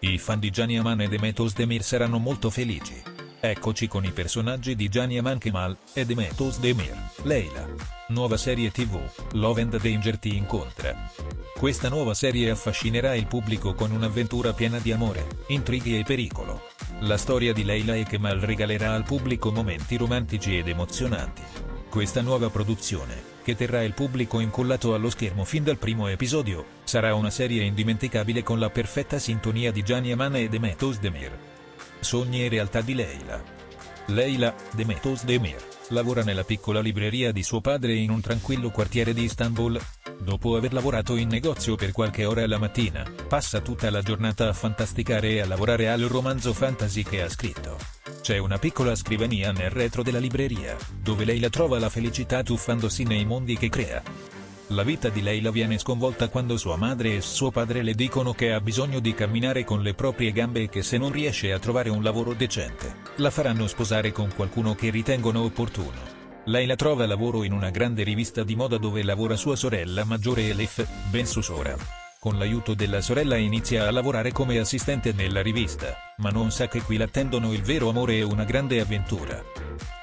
I fan di Jani Aman e Demet Özdemir saranno molto felici. Eccoci con i personaggi di Jani Aman: Kemal e Demet Özdemir. Leyla. Nuova serie TV, Love and Danger ti incontra. Questa nuova serie affascinerà il pubblico con un'avventura piena di amore, intrighi e pericolo. La storia di Leyla e Kemal regalerà al pubblico momenti romantici ed emozionanti. Questa nuova produzione, che terrà il pubblico incollato allo schermo fin dal primo episodio, sarà una serie indimenticabile con la perfetta sintonia di Jani Aman e Demet Özdemir. Sogni e realtà di Leyla. Leyla, Demet Özdemir, lavora nella piccola libreria di suo padre in un tranquillo quartiere di Istanbul. Dopo aver lavorato in negozio per qualche ora la mattina, passa tutta la giornata a fantasticare e a lavorare al romanzo fantasy che ha scritto. C'è una piccola scrivania nel retro della libreria, dove Leyla trova la felicità tuffandosi nei mondi che crea. La vita di Leyla viene sconvolta quando sua madre e suo padre le dicono che ha bisogno di camminare con le proprie gambe e che se non riesce a trovare un lavoro decente, la faranno sposare con qualcuno che ritengono opportuno. Leyla trova lavoro in una grande rivista di moda dove lavora sua sorella maggiore Elif Bensusora. Con l'aiuto della sorella inizia a lavorare come assistente nella rivista, ma non sa che qui l'attendono il vero amore e una grande avventura.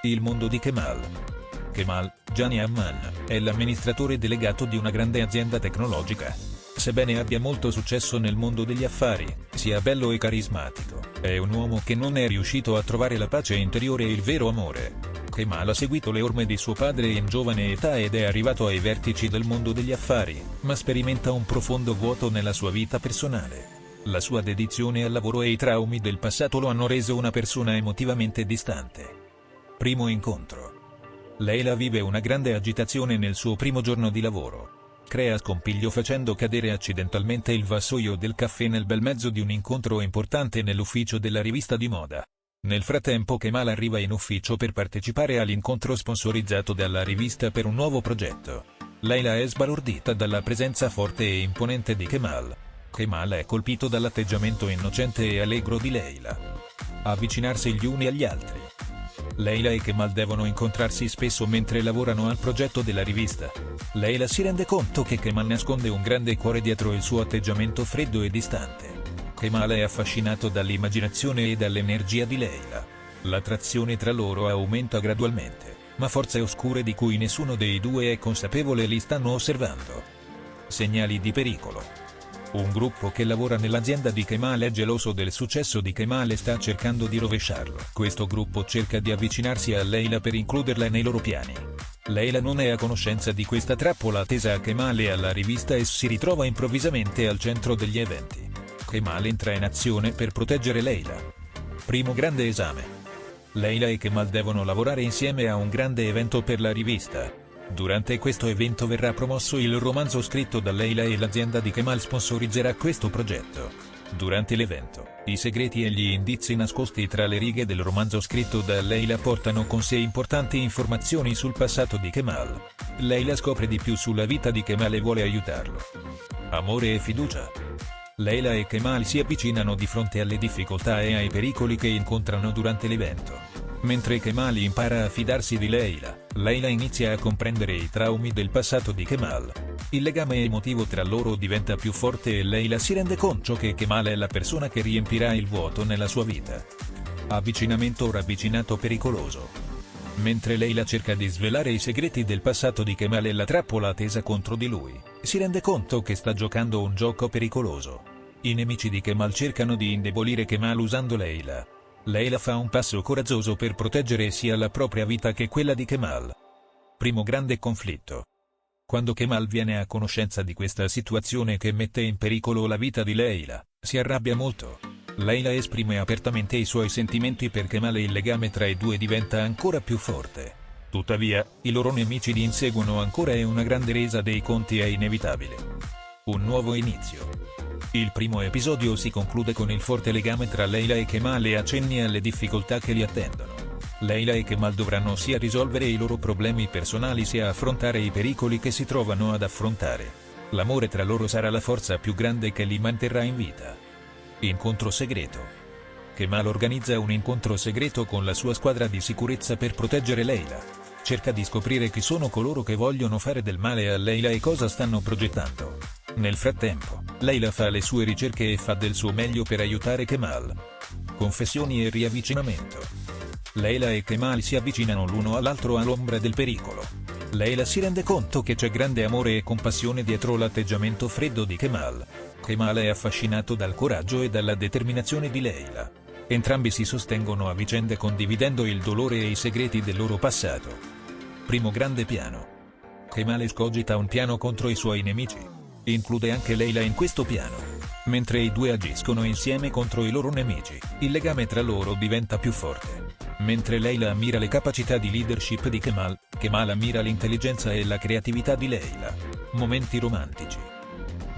Il mondo di Kemal. Kemal, Jani Aman, è l'amministratore delegato di una grande azienda tecnologica. Sebbene abbia molto successo nel mondo degli affari, sia bello e carismatico, è un uomo che non è riuscito a trovare la pace interiore e il vero amore. Kemal ha seguito le orme di suo padre in giovane età ed è arrivato ai vertici del mondo degli affari, ma sperimenta un profondo vuoto nella sua vita personale. La sua dedizione al lavoro e i traumi del passato lo hanno reso una persona emotivamente distante. Primo incontro. Leyla vive una grande agitazione nel suo primo giorno di lavoro. Crea scompiglio facendo cadere accidentalmente il vassoio del caffè nel bel mezzo di un incontro importante nell'ufficio della rivista di moda. Nel frattempo Kemal arriva in ufficio per partecipare all'incontro sponsorizzato dalla rivista per un nuovo progetto. Leyla è sbalordita dalla presenza forte e imponente di Kemal. Kemal è colpito dall'atteggiamento innocente e allegro di Leyla. Avvicinarsi gli uni agli altri. Leyla e Kemal devono incontrarsi spesso mentre lavorano al progetto della rivista. Leyla si rende conto che Kemal nasconde un grande cuore dietro il suo atteggiamento freddo e distante. Kemal è affascinato dall'immaginazione e dall'energia di Leyla. L'attrazione tra loro aumenta gradualmente, ma forze oscure di cui nessuno dei due è consapevole li stanno osservando. Segnali di pericolo. Un gruppo che lavora nell'azienda di Kemal è geloso del successo di Kemal e sta cercando di rovesciarlo. Questo gruppo cerca di avvicinarsi a Leyla per includerla nei loro piani. Leyla non è a conoscenza di questa trappola tesa a Kemal e alla rivista e si ritrova improvvisamente al centro degli eventi. Kemal entra in azione per proteggere Leyla. Primo grande esame. Leyla e Kemal devono lavorare insieme a un grande evento per la rivista. Durante questo evento verrà promosso il romanzo scritto da Leyla e l'azienda di Kemal sponsorizzerà questo progetto. Durante l'evento, i segreti e gli indizi nascosti tra le righe del romanzo scritto da Leyla portano con sé importanti informazioni sul passato di Kemal. Leyla scopre di più sulla vita di Kemal e vuole aiutarlo. Amore e fiducia. Leyla e Kemal si avvicinano di fronte alle difficoltà e ai pericoli che incontrano durante l'evento. Mentre Kemal impara a fidarsi di Leyla, Leyla inizia a comprendere i traumi del passato di Kemal. Il legame emotivo tra loro diventa più forte e Leyla si rende conto che Kemal è la persona che riempirà il vuoto nella sua vita. Avvicinamento ravvicinato pericoloso. Mentre Leyla cerca di svelare i segreti del passato di Kemal e la trappola tesa contro di lui, si rende conto che sta giocando un gioco pericoloso. I nemici di Kemal cercano di indebolire Kemal usando Leyla. Leyla fa un passo coraggioso per proteggere sia la propria vita che quella di Kemal. Primo grande conflitto. Quando Kemal viene a conoscenza di questa situazione che mette in pericolo la vita di Leyla, si arrabbia molto. Leyla esprime apertamente i suoi sentimenti per Kemal e il legame tra i due diventa ancora più forte. Tuttavia, i loro nemici li inseguono ancora e una grande resa dei conti è inevitabile. Un nuovo inizio. Il primo episodio si conclude con il forte legame tra Leyla e Kemal e accenni alle difficoltà che li attendono. Leyla e Kemal dovranno sia risolvere i loro problemi personali sia affrontare i pericoli che si trovano ad affrontare. L'amore tra loro sarà la forza più grande che li manterrà in vita. Incontro segreto. Kemal organizza un incontro segreto con la sua squadra di sicurezza per proteggere Leyla. Cerca di scoprire chi sono coloro che vogliono fare del male a Leyla e cosa stanno progettando. Nel frattempo, Leila fa le sue ricerche e fa del suo meglio per aiutare Kemal. Confessioni e riavvicinamento. Leila e Kemal si avvicinano l'uno all'altro all'ombra del pericolo. Leila si rende conto che c'è grande amore e compassione dietro l'atteggiamento freddo di Kemal. Kemal è affascinato dal coraggio e dalla determinazione di Leila. Entrambi si sostengono a vicenda condividendo il dolore e i segreti del loro passato. Primo grande piano. Kemal escogita un piano contro i suoi nemici. Include anche Leila in questo piano. Mentre i due agiscono insieme contro i loro nemici, il legame tra loro diventa più forte. Mentre Leila ammira le capacità di leadership di Kemal, Kemal ammira l'intelligenza e la creatività di Leila. Momenti romantici.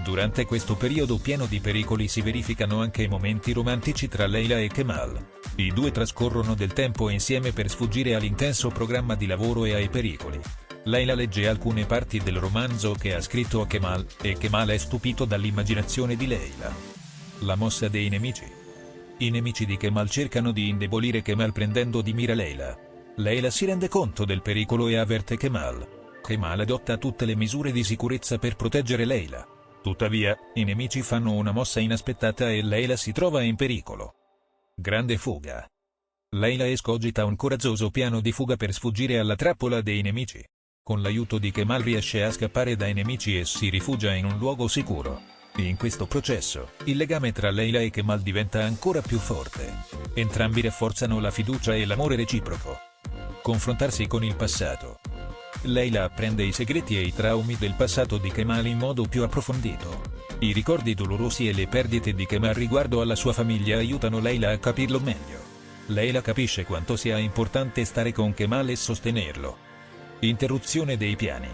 Durante questo periodo pieno di pericoli si verificano anche momenti romantici tra Leila e Kemal. I due trascorrono del tempo insieme per sfuggire all'intenso programma di lavoro e ai pericoli. Leila legge alcune parti del romanzo che ha scritto a Kemal, e Kemal è stupito dall'immaginazione di Leila. La mossa dei nemici. I nemici di Kemal cercano di indebolire Kemal prendendo di mira Leila. Leila si rende conto del pericolo e avverte Kemal. Kemal adotta tutte le misure di sicurezza per proteggere Leila. Tuttavia, i nemici fanno una mossa inaspettata e Leila si trova in pericolo. Grande fuga. Leila escogita un coraggioso piano di fuga per sfuggire alla trappola dei nemici. Con l'aiuto di Kemal riesce a scappare dai nemici e si rifugia in un luogo sicuro. In questo processo, il legame tra Leila e Kemal diventa ancora più forte. Entrambi rafforzano la fiducia e l'amore reciproco. Confrontarsi con il passato. Leila apprende i segreti e i traumi del passato di Kemal in modo più approfondito. I ricordi dolorosi e le perdite di Kemal riguardo alla sua famiglia aiutano Leila a capirlo meglio. Leila capisce quanto sia importante stare con Kemal e sostenerlo. Interruzione dei piani.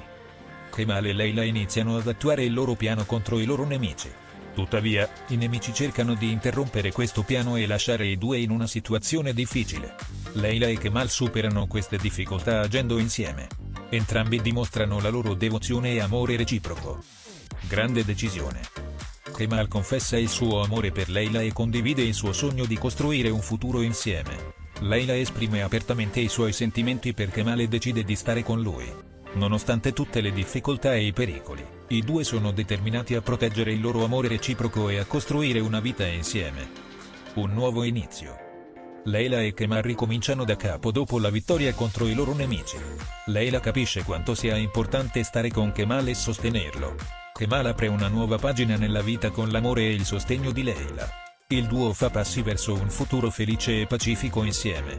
Kemal e Leila iniziano ad attuare il loro piano contro i loro nemici. Tuttavia, i nemici cercano di interrompere questo piano e lasciare i due in una situazione difficile. Leila e Kemal superano queste difficoltà agendo insieme. Entrambi dimostrano la loro devozione e amore reciproco. Grande decisione. Kemal confessa il suo amore per Leila e condivide il suo sogno di costruire un futuro insieme. Leila esprime apertamente i suoi sentimenti per Kemal e decide di stare con lui. Nonostante tutte le difficoltà e i pericoli, i due sono determinati a proteggere il loro amore reciproco e a costruire una vita insieme. Un nuovo inizio. Leila e Kemal ricominciano da capo dopo la vittoria contro i loro nemici. Leila capisce quanto sia importante stare con Kemal e sostenerlo. Kemal apre una nuova pagina nella vita con l'amore e il sostegno di Leila. Il duo fa passi verso un futuro felice e pacifico insieme.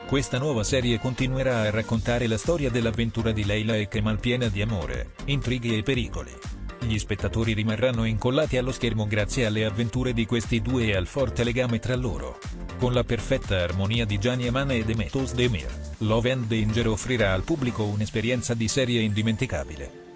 Questa nuova serie continuerà a raccontare la storia dell'avventura di Leila e Kemal piena di amore, intrighi e pericoli. Gli spettatori rimarranno incollati allo schermo grazie alle avventure di questi due e al forte legame tra loro. Con la perfetta armonia di Gianni Aman e Demet Özdemir, Love and Danger offrirà al pubblico un'esperienza di serie indimenticabile.